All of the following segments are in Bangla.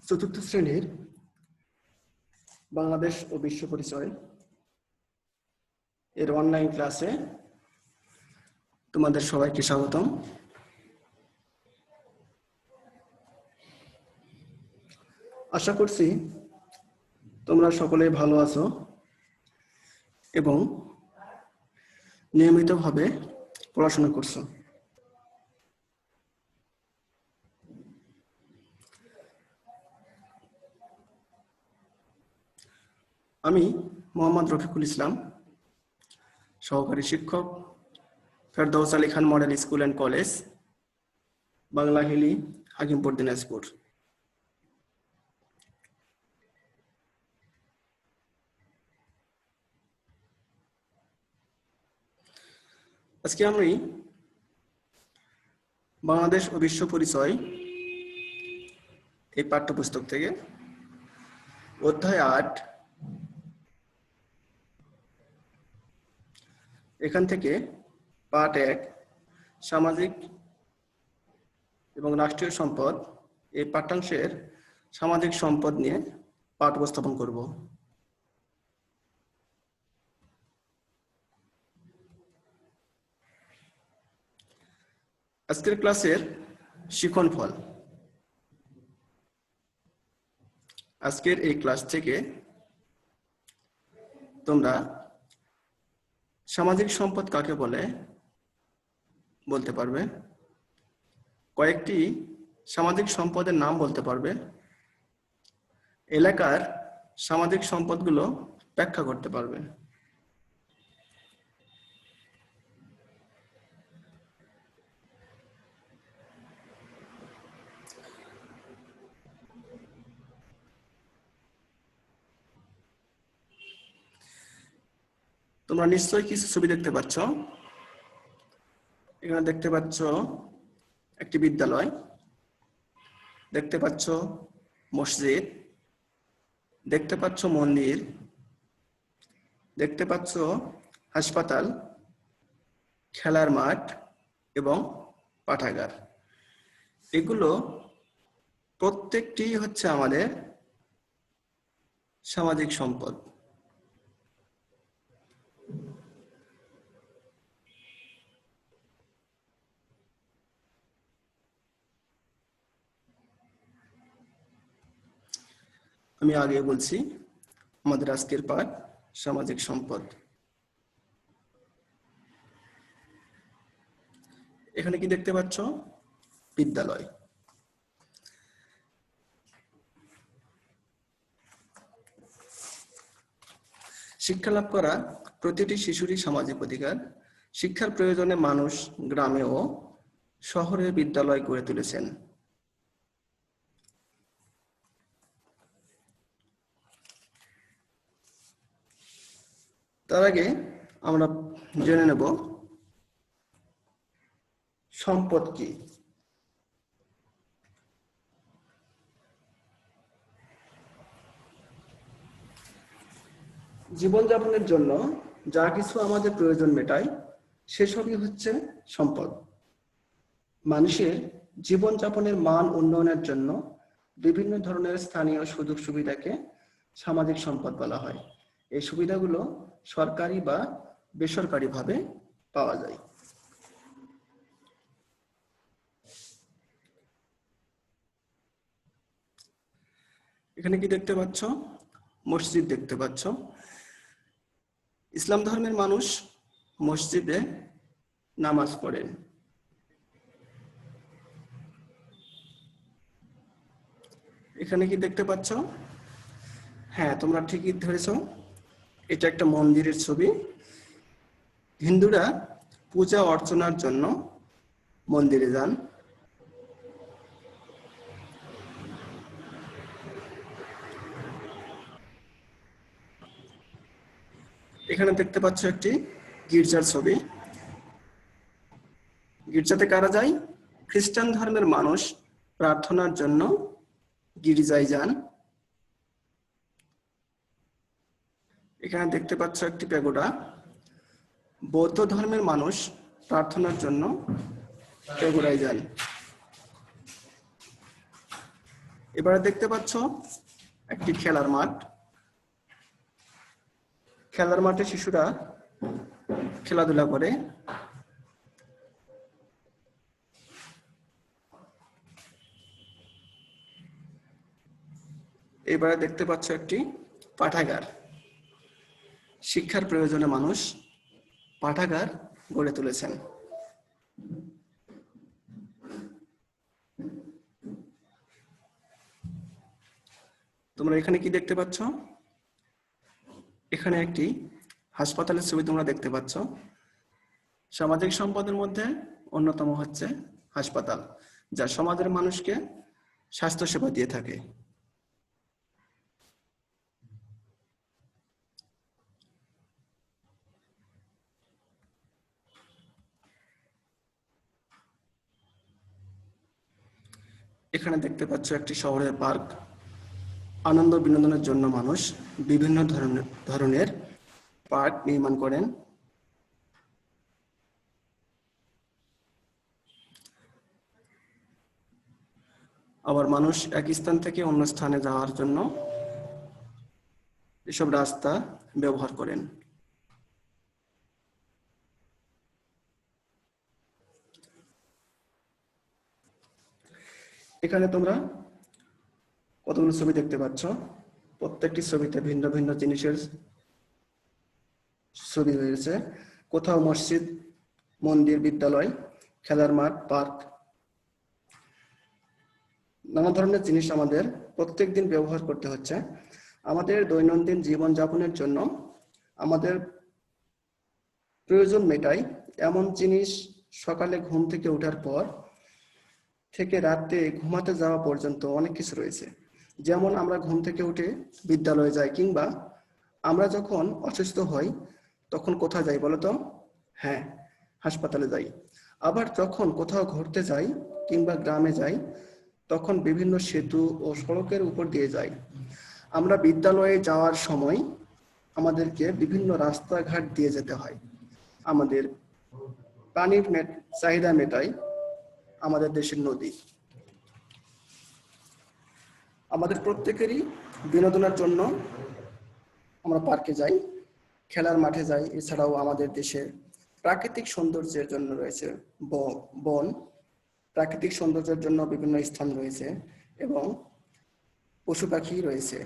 চতুর্থ শ্রেণীর বাংলাদেশ ও বিশ্ব পরিচয় এর অনলাইন ক্লাসে তোমাদের সবাইকে স্বাগতম। আশা করছি তোমরা সকলেই ভালো আছো এবং নিয়মিতভাবে পড়াশোনা করছো। আমি মোহাম্মদ রফিকুল ইসলাম, সহকারী শিক্ষক, Ferdous Ali Khan model school and college, Banglahili, Hakimpur, Dinajpur. আজকে আমি বাংলাদেশ ও বিশ্ব পরিচয় এই পাঠ্যপুস্তক থেকে অধ্যায় ৮ এখান থেকে পাঠ ১ সামাজিক এবং রাষ্ট্রীয় সম্পদ এই পাঠ্যাংশের সামাজিক সম্পদ নিয়ে পাঠ উপস্থাপন করব। আজকের ক্লাসের শিখন ফল। আজকের এই ক্লাস থেকে তোমরা সামাজিক সম্পদ কাকে বলে বলতে পারবে, কয়েকটি সামাজিক সম্পদের নাম বলতে পারবে, এলাকার সামাজিক সম্পদগুলো ব্যাখ্যা করতে পারবে। তোমরা নিশ্চয়ই কিছু ছবি দেখতে পাচ্ছ। এখানে দেখতে পাচ্ছ একটি বিদ্যালয়, দেখতে পাচ্ছ মসজিদ, দেখতে পাচ্ছ মন্দির, দেখতে পাচ্ছ হাসপাতাল, খেলার মাঠ এবং পাঠাগার। এগুলো প্রত্যেকটি হচ্ছে আমাদের সামাজিক সম্পদ। আমি আগে বলছি আমাদের আজকের পাঠ সামাজিক সম্পদ। এখানে কি দেখতে পাচ্ছ? বিদ্যালয়। শিক্ষা লাভ করা প্রতিটি শিশুরই সামাজিক অধিকার। শিক্ষার প্রয়োজনে মানুষ গ্রামে ও শহরে বিদ্যালয় গড়ে তুলেছেন। তার আগে আমরা জেনে নেব সম্পদ কি। জীবনযাপনের জন্য যা কিছু আমাদের প্রয়োজন মেটায় সেসবই হচ্ছে সম্পদ। মানুষের জীবনযাপনের মান উন্নয়নের জন্য বিভিন্ন ধরনের স্থানীয় সুযোগ সুবিধাকে সামাজিক সম্পদ বলা হয়। এই সুবিধাগুলো সরকারি বা বেসরকারিভাবে পাওয়া যায়। এখানে কি দেখতে পাচ্ছ? মসজিদ দেখতে পাচ্ছ। ইসলাম ধর্মের মানুষ মসজিদে নামাজ পড়েন। এখানে কি দেখতে পাচ্ছ? হ্যাঁ, তোমরা ঠিকই ধরেছ, এটা একটা মন্দিরের ছবি। হিন্দুরা পূজা অর্চনার জন্য মন্দিরে যান। এখানে দেখতে পাচ্ছ একটি গির্জার ছবি। গির্জাতে কারা যায়? খ্রিস্টান ধর্মের মানুষ প্রার্থনার জন্য গির্জায় যান। এখানে দেখতে পাচ্ছ একটি প্যাগোডা। বৌদ্ধ ধর্মের মানুষ প্রার্থনার জন্য প্যাগোডায় যান। এবারে দেখতে পাচ্ছ একটি খেলার মাঠ। খেলার মাঠে শিশুরা খেলাধুলা করে। এবারে দেখতে পাচ্ছ একটি পাঠাগার। শিক্ষার প্রয়োজনে মানুষ পাঠাগার গড়ে তুলেছেন। তোমরা এখানে কি দেখতে পাচ্ছ? এখানে একটি হাসপাতালের ছবি তোমরা দেখতে পাচ্ছ। সামাজিক সম্পদের মধ্যে অন্যতম হচ্ছে হাসপাতাল, যা সমাজের মানুষকে স্বাস্থ্যসেবা দিয়ে থাকে। এখানে দেখতে পাচ্ছ একটি শহরের পার্ক। আনন্দ বিনোদনের জন্য মানুষ বিভিন্ন ধরনের পার্ক নির্মাণ করেন। আবার মানুষ এক স্থান থেকে অন্য স্থানে যাওয়ার জন্য এসব রাস্তা ব্যবহার করেন। এখানে তোমরা কতগুলো ছবি দেখতে পাচ্ছ। প্রত্যেকটি ছবিতে ভিন্ন ভিন্ন জিনিসের ছবি রয়েছে। কোথাও মসজিদ, মন্দির, বিদ্যালয়, খেলার মাঠ, পার্ক, নানা ধরনের জিনিস আমাদের প্রত্যেকদিন ব্যবহার করতে হচ্ছে। আমাদের দৈনন্দিন জীবন যাপনের জন্য আমাদের প্রয়োজন মেটায় এমন জিনিস সকালে ঘুম থেকে ওঠার পর থেকে রাতে ঘুমাতে যাওয়া পর্যন্ত অনেক কিছু রয়েছে। যেমন আমরা ঘুম থেকে উঠে বিদ্যালয়ে যাই, কিংবা আমরা যখন অসুস্থ হই তখন কোথায় যাই বলতো? হ্যাঁ, হাসপাতালে যাই। আবার যখন কোথাও ঘুরতে যাই কিংবা গ্রামে যাই তখন বিভিন্ন সেতু ও সড়কের উপর দিয়ে যাই। আমরা বিদ্যালয়ে যাওয়ার সময় আমাদেরকে বিভিন্ন রাস্তাঘাট দিয়ে যেতে হয়। আমাদের পানির চাহিদা মেটায় আমাদের দেশের নদী। আমাদের প্রত্যেকেরই বিনোদনের জন্য আমরা পার্কে যাই, খেলার মাঠে যাই। এছাড়াও আমাদের দেশের প্রাকৃতিক সৌন্দর্যের জন্য রয়েছে বন, প্রাকৃতিক সৌন্দর্যের জন্য বিভিন্ন স্থান রয়েছে এবং পশু পাখি রয়েছে।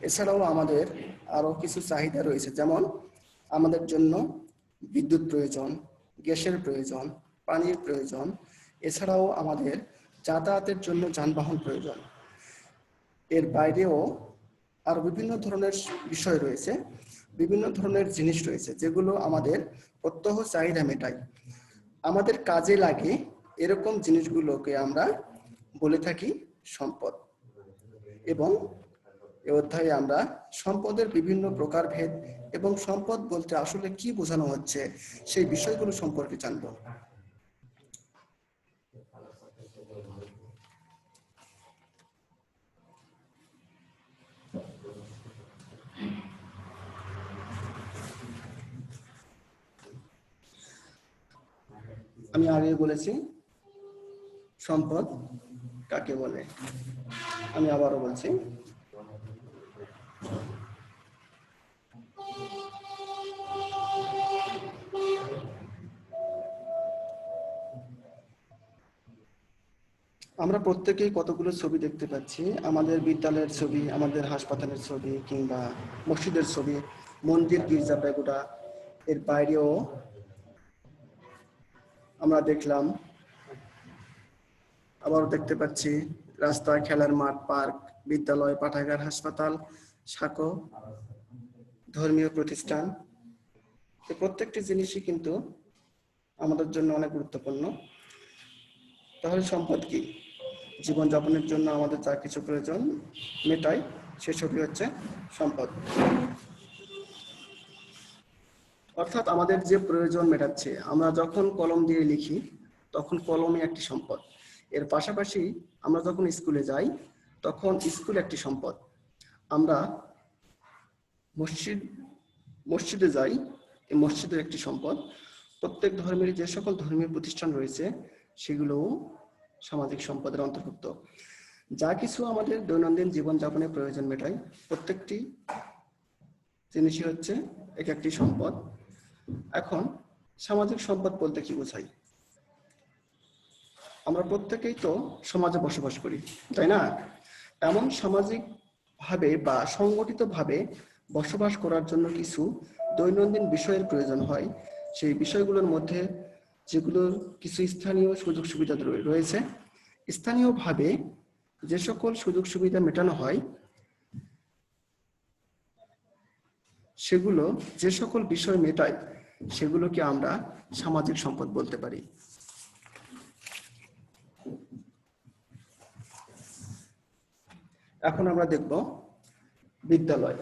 এছাড়াও আমাদের আরো কিছু চাহিদা রয়েছে, যেমন আমাদের জন্য বিদ্যুৎ প্রয়োজন, গ্যাসের প্রয়োজন, পানির প্রয়োজন। এছাড়াও আমাদের যাতায়াতের জন্য যানবাহন প্রয়োজন। এর বাইরেও আরো বিভিন্ন ধরনের বিষয় রয়েছে, বিভিন্ন ধরনের জিনিস রয়েছে যেগুলো আমাদের প্রত্যহ চাহিদা মেটায়, আমাদের কাজে লাগে। এরকম জিনিসগুলোকে আমরা বলে থাকি সম্পদ। এবং এ অধ্যায়ে আমরা সম্পদের বিভিন্ন প্রকারভেদ এবং সম্পদ বলতে আসলে কি বোঝানো হচ্ছে সেই বিষয়গুলো সম্পর্কে জানব। আমি আগে বলেছি সম্পদ কাকে বলে। আমি আবারও বলছি, আমরা প্রত্যেকেই কতগুলো ছবি দেখতে পাচ্ছি। আমাদের বিদ্যালয়ের ছবি, আমাদের হাসপাতালের ছবি, কিংবা মসজিদের ছবি, মন্দির, গির্জা, প্যাগোডা। এর বাইরেও আমরা দেখলাম, আবারও দেখতে পাচ্ছি রাস্তা, খেলার মাঠ, পার্ক, বিদ্যালয়, পাঠাগার, হাসপাতাল, সাঁকো, ধর্মীয় প্রতিষ্ঠান। প্রত্যেকটি জিনিসই কিন্তু আমাদের জন্য অনেক গুরুত্বপূর্ণ। তাহলে সম্পদ কি? জীবনযাপনের জন্য আমাদের যা কিছু প্রয়োজন মেটায় সেসবই হচ্ছে সম্পদ। অর্থাৎ আমাদের যে প্রয়োজন মেটাচ্ছে। আমরা যখন কলম দিয়ে লিখি তখন কলমই একটি সম্পদ। এর পাশাপাশি আমরা যখন স্কুলে যাই তখন স্কুল একটি সম্পদ। আমরা মসজিদে যাই, এই মসজিদের একটি সম্পদ। প্রত্যেক ধর্মের যে সকল ধর্মীয় প্রতিষ্ঠান রয়েছে সেগুলোও সামাজিক সম্পদের অন্তর্ভুক্ত। যা কিছু আমাদের দৈনন্দিন জীবনযাপনের প্রয়োজন মেটায়, প্রত্যেকটি জিনিসই হচ্ছে এক একটি সম্পদ। এখন সামাজিক সম্পদ বলতে কি বোঝাই? আমরা প্রত্যেকেই তো সমাজে বসবাস করি, তাই না? এমন সামাজিক ভাবে বা সংগঠিত ভাবে বসবাস করার জন্য কিছু দৈনন্দিন বিষয়ের প্রয়োজন হয়। সেই বিষয়গুলোর মধ্যে যেগুলোর কিছু স্থানীয় সুযোগ সুবিধা রয়েছে, স্থানীয়ভাবে যে সকল সুযোগ সুবিধা মেটানো হয় সেগুলো, যে সকল বিষয় মেটায় সেগুলোকে আমরা সামাজিক সম্পদ বলতে পারি। এখন আমরা দেখব বিদ্যালয়।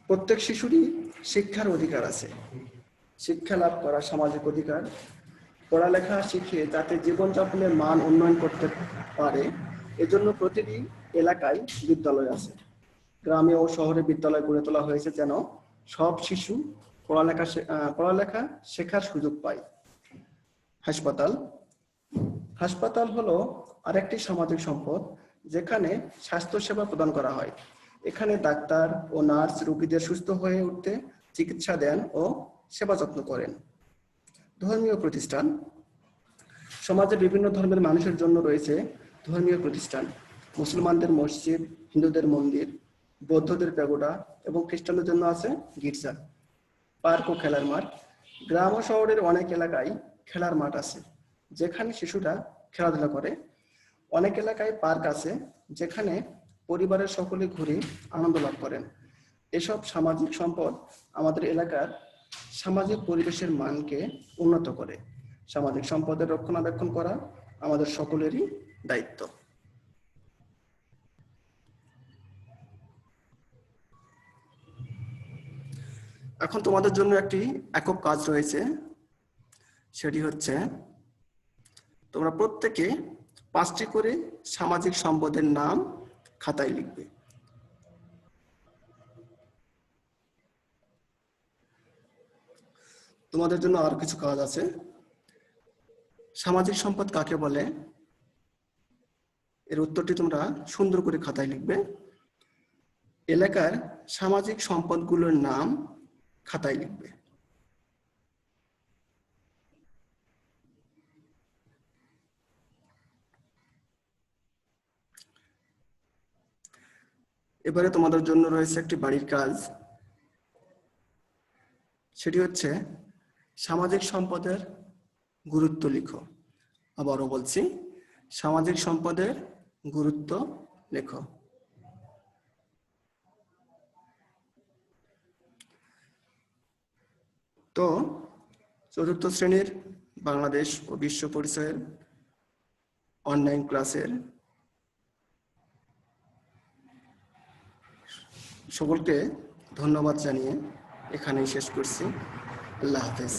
প্রত্যেক শিশুরই শিক্ষার অধিকার আছে। শিক্ষা লাভ করা সামাজিক অধিকার। পড়ালেখা শিখে যাতে জীবনযাপনের মান উন্নয়ন করতে পারে, এজন্য প্রতিটি এলাকায় বিদ্যালয় আছে। গ্রামে ও শহরে বিদ্যালয় গড়ে তোলা হয়েছে যেন সব শিশু পড়ালেখা শেখার সুযোগ পায়। হাসপাতাল হলো আরেকটি সামাজিক সম্পদ, যেখানে স্বাস্থ্য সেবা প্রদান করা হয়। এখানে ডাক্তার ও নার্স রোগীদের সুস্থ হয়ে উঠতে চিকিৎসা দেন ও সেবা যত্ন করেন। ধর্মীয় প্রতিষ্ঠান। সমাজে বিভিন্ন ধর্মের মানুষের জন্য রয়েছে ধর্মীয় প্রতিষ্ঠান। মুসলমানদের মসজিদ, হিন্দুদের মন্দির, বৌদ্ধদের প্যাগোডা এবং খ্রিস্টানদের জন্য আছে গির্জা। পার্ক ও খেলার মাঠ। গ্রাম ও শহরের অনেক এলাকায় খেলার মাঠ আছে, যেখানে শিশুরা খেলাধুলা করে। অনেক এলাকায় পার্ক আছে, যেখানে পরিবারের সকলে ঘুরে আনন্দ লাভ করেন। এসব সামাজিক সম্পদ আমাদের এলাকার সামাজিক পরিবেশের মানকে উন্নত করে। সামাজিক সম্পদের রক্ষণাবেক্ষণ করা আমাদের সকলেরই দায়িত্ব। এখন তোমাদের জন্য একটি একক কাজ রয়েছে, সেটি হচ্ছে তোমরা প্রত্যেকে 5টি করে সামাজিক সম্পদের নাম খাতায় লিখবে। তোমাদের জন্য আর কিছু কাজ আছে। সামাজিক সম্পদ কাকে বলে, এর উত্তরটি তোমরা সুন্দর করে খাতায় লিখবে। এলাকার সামাজিক সম্পদগুলোর নাম খাতায় লিখবে। এবারে তোমাদের জন্য রয়েছে একটি বাড়ির কাজ, সেটি হচ্ছে সামাজিক সম্পদের গুরুত্ব লিখো। আবারও বলছি, সামাজিক সম্পদের গুরুত্ব লেখো। তো চতুর্থ শ্রেণীর বাংলাদেশ ও বিশ্ব পরিচয়ের অনলাইন ক্লাসের সকলকে ধন্যবাদ জানিয়ে এখানেই শেষ করছি। আল্লাহ হাফেজ।